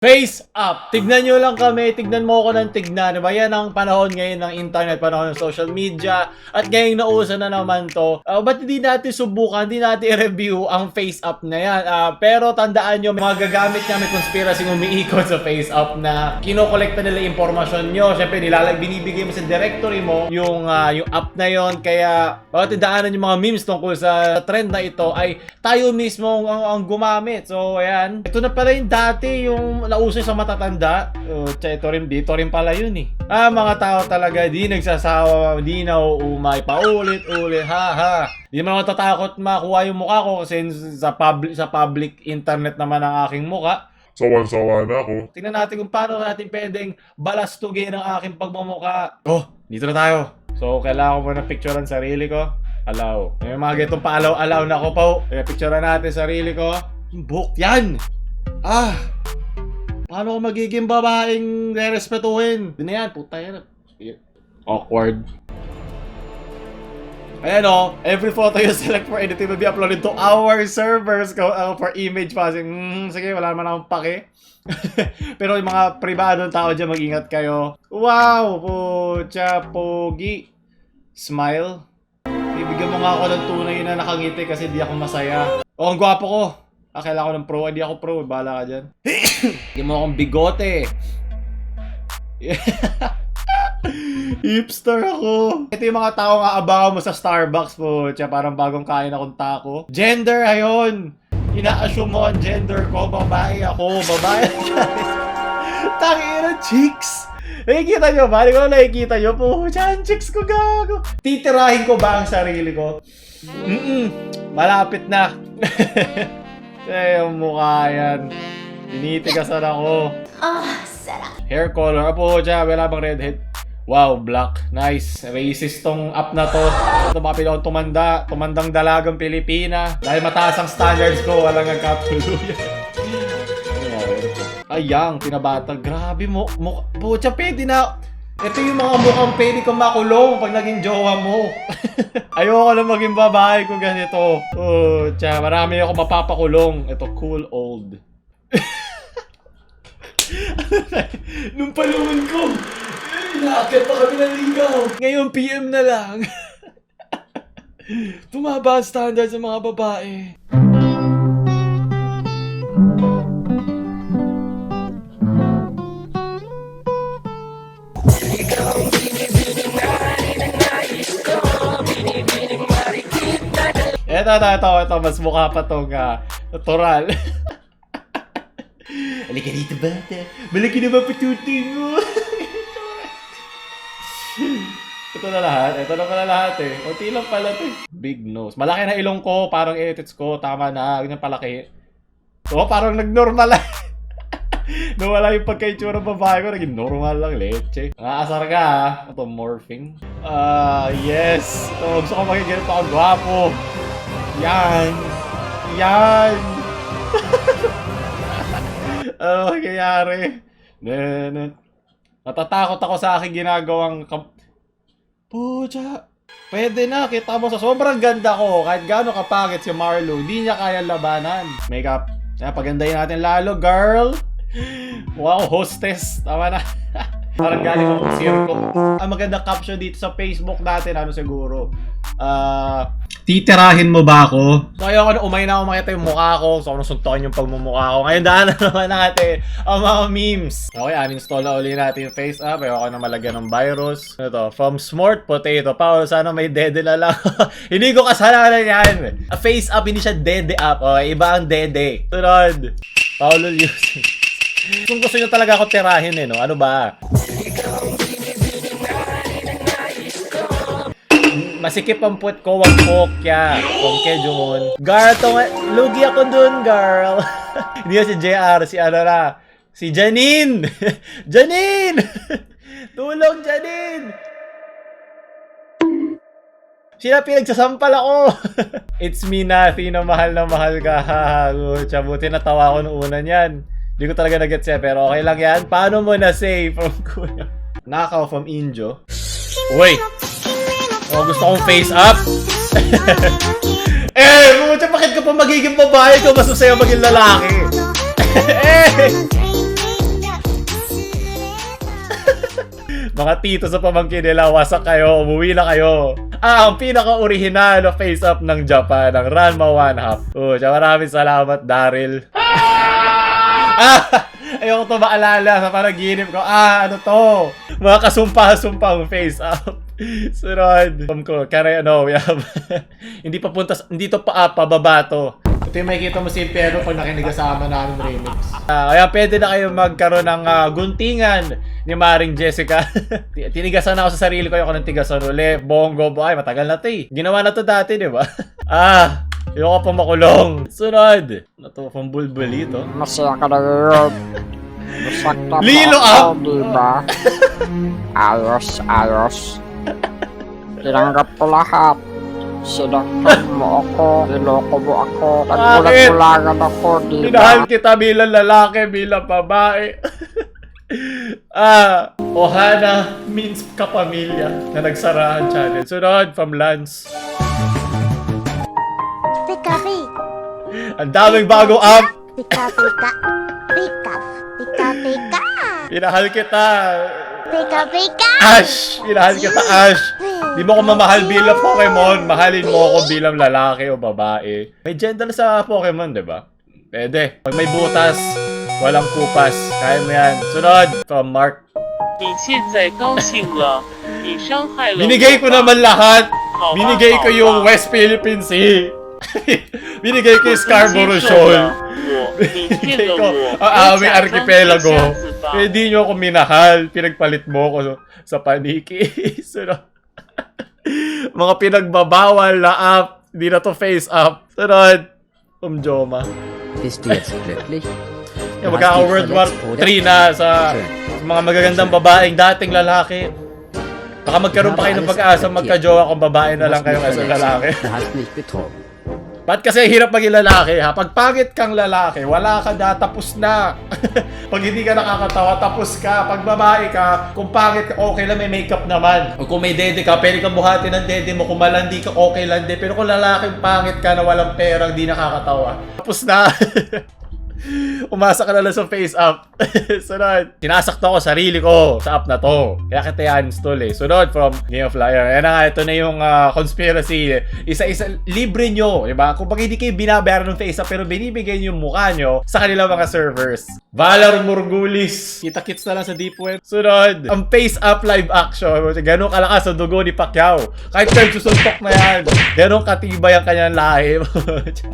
Face up! Tignan nyo lang kami, tignan mo ako ng tignan. Diba? Yan ang panahon ngayon ng internet, panahon ng social media. At ngayong nauso na naman to. Ba't hindi natin subukan, hindi natin i-review ang face up na yan? Pero tandaan nyo, mga gagamit niya, may conspiracy umiikot sa face up na kinokolekta nila impormasyon nyo. Siyempre, binibigay mo sa directory mo yung app na yon. Kaya, tandaanan yung mga memes tungkol sa trend na ito ay tayo mismo ang gumamit. So, ayan. Ito na pala yung dati, yung nauso sa matatanda. Ito rin pala yun eh. Mga tao talaga di nagsasawa, di nauumay, paulit-ulit, ha. Di naman ako tatakot makuha yung mukha ko kasi sa public internet naman ang aking mukha. Sawan-sawa na ako. Tingnan natin kung paano natin pwedeng balastugin ang aking pagmumukha. Dito na tayo. So, kailangan ko muna picturean sarili ko. Allow. May mga getong pa-allow na ako po. Picturean natin sarili ko. Yung buhok yan! Paano ko magiging babaeng re-respetuhin? Hindi na yan, puta yan. Awkward. Ayan every photo you select for editing will be uploaded to our servers for image passing. Sige, wala naman akong pake. Pero yung mga pribadong tao dyan, mag-ingat kayo. Wow, pucha, pogi. Smile. Ibigyan mo nga ako ng tunay na nakangiti kasi di ako masaya. Ang gwapo ko. Kailangan ko ng pro. Hindi ako pro. Bahala ka dyan. Bigyan mo akong bigote. Hipster ako. Ito yung mga tao nga abangan mo sa Starbucks po. Parang bagong kain akong taco. Gender, ayun. Ina-assume mo ang gender ko. Babae ako. Babae. Tangina, chicks. Nakikita nyo ba? Hindi ko na nakikita nyo po. Diyan, chicks ko gago. Titirahin ko ba ang sarili ko? Malapit na. Yung mukha yan. Tinitigasan ako. Sarap. Hair color. Apo, wala bang redhead? Wow, black. Nice. Racist tong app na to. Ito baka pinakong tumandang dalagang Pilipina. Dahil mataas ang standards ko, walang nagkatuluyan. Ayang, pinabata. Grabe mo. Pucha, pwede na. Ito yung mga mukhang pwede kang makulong pag naging jowa mo. Ayoko na maging babae ko ganito. Pucha, marami ako mapapakulong. Ito, cool old. Nung paluin ko, nakakit pa kami ng ligaw. Ngayon, PM na lang. Tumaba ang standard sa mga babae. Ito, mas mukha pa tong natural. Halika dito, bata. Malaki na ba patuti mo? Ito na lahat eh. Kunti lang pala to. Big nose. Malaki na ilong ko, parang edits ko. Tama na, ganyan palaki. Parang nag-normal lang. Nawala yung pagka-itsura ng babae ko, naging normal lang, leche. Nakasar ka Ito, morphing. Yes. Gusto ko maging ganito ako gwapo. Yan. Ano nangyayari? Natatakot ako sa aking ginagawang Pucha. Pwede na, kita mo sa sobrang ganda ko. Kahit gaano kapangit si Marlo, hindi niya kaya labanan. Makeup. Pagandahin natin lalo, girl. Mukha akong hostess. Tama na. Parang galing akong circo. Ang magandang caption dito sa Facebook natin, siguro? Titirahin mo ba ako? So ayoko na umay na ako makita yung mukha ko. So ako nasuntokin yung pagmumukha ko. Ngayon daan na naman natin ang mga memes. Okay, uninstall na uli natin yung face app. Ayoko na malagyan ng virus. From Smart Potato. Paul, sana may dede na lang. Hindi ko kasalanan yan. Face app, hindi siya dede app. Okay, iba ang dede. Sunod. Paulo Lucy. Kung gusto nyo talaga ako tirahin ano ba? Masikip ang puwet ko, wag pokya. Pongke, Jumon. Girl, lugi ako dun, girl. Hindi si JR, si Janine. Janine! Tulong, Janine! Sila pinagsasampal ako. It's me, Nathi, na mahal ka. Buti natawa ko noong una niyan. Hindi ko talaga nag-gets pero okay lang yan. Paano mo na-save from kuya? Nakaw from Injo. Uy! Gusto kong face up. Bakit ka pa magiging babae ko? Mas masaya maging lalaki. Mga tito sa pamangkin nila, wasak kayo, umuwi na kayo. Ang pinaka-original na face-up ng Japan, ng Ranma 1/2. Maraming salamat, Daryl. Ayoko to maalala sa panaginip ko. Ano to? Mga kasumpa-sumpang face-up. Sunod. We have hindi to pababa to. Ito yung makikita mo si Pero pag nakinig-asama namin remix. Kaya pwede na kayo magkaroon ng guntingan ni Maring Jessica. Tinigasan na ako sa sarili ko yung ng tigasan uli. Bongo boy, matagal na to eh. Ginawa na to dati, di ba? Ayoko pa makulong. Sunod. Ito, pang bulbuli to. Masaya ka na yun. Masakta Lilo mo up! ako, diba? Ayos. Tinanggap ko lahat. Sinaktan mo ako, niloko mo ako, nagbulag-bulagan ako, diba? Minahal kita bilang lalaki, bilang babae. Ohana means kapamilya na nagsara ang channel. Sunod, from Lance. Pika. Ang daming bagong app. Pika. Minahal kita. Pika. Ash! Minahal kita, Ash. Di mo ko mamahal bilang Pokemon. Mahalin mo ako bilang lalaki o babae. May gender sa Pokemon, di ba? Pwede. Pag may butas, walang kupas. Kaya mo yan. Sunod, from Mark. 你现在高兴了，你伤害了我。 Binigay ko naman lahat. Binigay ko yung West Philippine Sea. Binigay ko yung Scarborough Shoal. Binigay ko ang aming archipelago. Hindi nyo ako minahal. Pinagpalit mo ko sa paniki. Sunod. Mga pinagbabawal na app. Hindi na to face up. Sunod. Joma. Bist du jetzt glücklich? Yung magkaka-World War 3 na sa mga magagandang babaeng dating lalaki. Baka magkaroon pa kayo ng pag-asa magka-jowa kung babae na lang kayong as lalaki. Du hast mich betrogen. Ba't kasi hirap maging lalaki ha? Pag pangit kang lalaki, wala ka na, tapos na. Pag hindi ka nakakatawa, tapos ka. Pag babae ka, kung pangit ka, okay lang, may makeup naman. O kung may dede ka, pwede kang buhati ng dede mo. Kung malandi ka, okay lang din. Pero kung lalaking pangit ka na walang pera, hindi nakakatawa, tapos na. Umasa ka na lang sa face up. Sunod. Sinasakto ko sarili ko sa app na to. Kaya kita i-install eh. Sunod from Game of Liar. Ayan na nga, ito na yung conspiracy. Isa-isa, libre nyo. Diba? Kung pag hindi kayo binabayaran ng face up pero binibigay nyo yung mukha nyo sa kanilang mga servers. Valor Morgulis. Kita-kits na lang sa deep web. Sunod. Ang face up live action. Ganun kalakas ang dugo ni Pacquiao. Kahit nagsusuntok na yan. Ganun katibay ang kanyang lahi.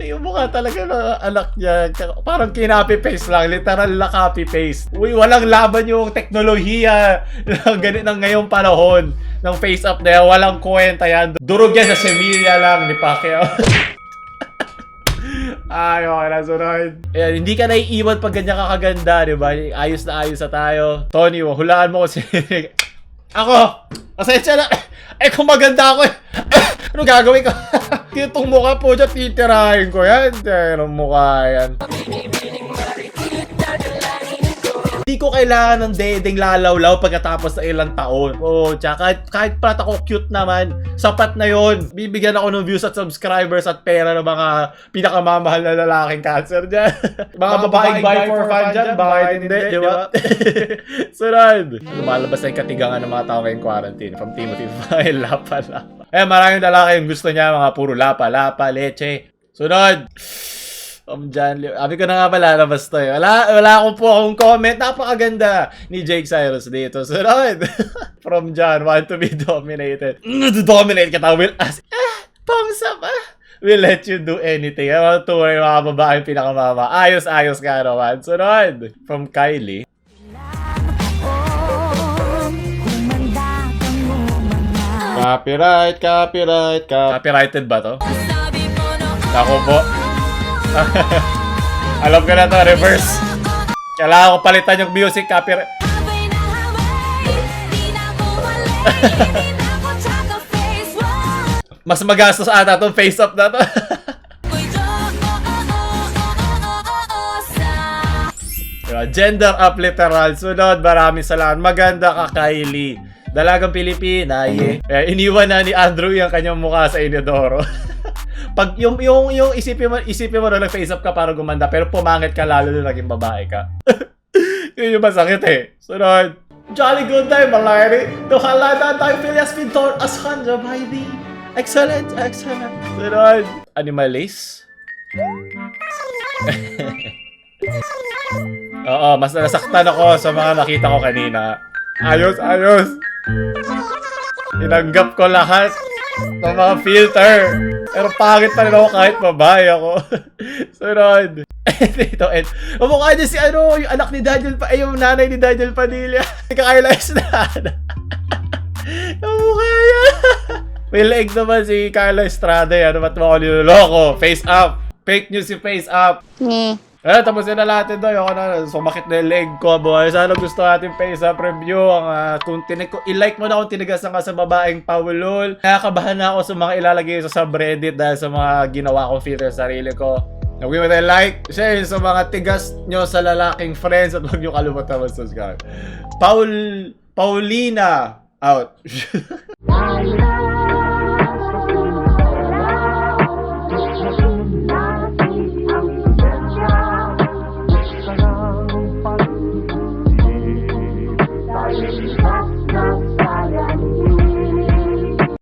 Yung mukha talaga ng anak niya. Parang kinopy-paste lang. Literal na copy-paste. Uy, walang laban yung teknolohiya ng ganit ng ngayong panahon ng face-up na yan. Walang kwenta yan. Durog yan sa Sevilla lang ni Pacquiao. Ay, okay na, sunod. Ayan, hindi ka naiiwan pag ganyan kakaganda, di ba? Ayos na tayo. Tony, hulaan mo kasi. Ako! Pasensya na! Kung maganda ako ano gagawin ko? Itong mukha po dyan, titirahin ko yan. Anong mukha yan? Hindi ko kailangan ng dedeng lalawlaw pagkatapos ng ilang taon. Tsaka kahit pat ako cute naman, sapat na yon. Bibigyan ako ng views at subscribers at pera ng mga pinakamamahal na lalaking cancer dyan. mga babaeng buy for fun dyan, bakit hindi, di ba? Sunod. Lumalabas na yung katigangan ng mga tao ngayong quarantine from Timothy File, lapa. Maraming lalaki yung gusto niya, mga puro lapa, leche. Sunod. Sabi ko na nga pala, labas to eh. Wala akong po akong comment. Napakaganda ni Jake Cyrus dito. Sunod. From John, want to be dominated. Dominate kita, will ask. Thumbs up We'll let you do anything. Mga tuloy, mga babaeng pinakamama. Ayos ka naman. Sunod. From Kylie. Copyrighted ba to? Ako po. Alam ko na to, reverse. Kailangan ko palitan yung music, copyright. Mas magastos ata itong face-up na to. Gender up literal. Sunod, maraming salamat. Maganda ka, Kylie. Dalagang Pilipina, iniwan na ni Andrew yung kanyang mukha sa inodoro. Pag yung isipin mo na nag-face up ka para gumanda pero pumangit ka lalo na naging babae ka. Yun yung masakit eh. Sunod. Jolly good day, Malari. Tuhalada tayo Phileas Pintor as Hanja by the excellent. Sunod. Animalis? Oo, mas nasaktan ako sa mga nakita ko kanina. Ayos. Tinanggap ko lahat ng mga filter. Pero pangit pa rin ako kahit babae ako. Sunod. Ito, mamukha niya si yung anak ni Daniel yung nanay ni Daniel Padilla. Kaka-realize na. Mamukha niya. May leeg naman si Carla Estrada. Ba't mo ako niloloko? Face up. Fake news si Face up. Tapos na natin doon. Ako na, sumakit na yung leg ko, boy. Sana gusto natin Face up review. Kung i-like mo na kung tinigasan ka sa babaeng Paulol. Nakakabahan na ako sa mga ilalagay sa subreddit dahil sa mga ginawa kong filter sa sarili ko. Huwag mo tayo like, share sa mga tigas nyo sa lalaking friends at huwag nyo kalimutan mag-subscribe. Paulina, out.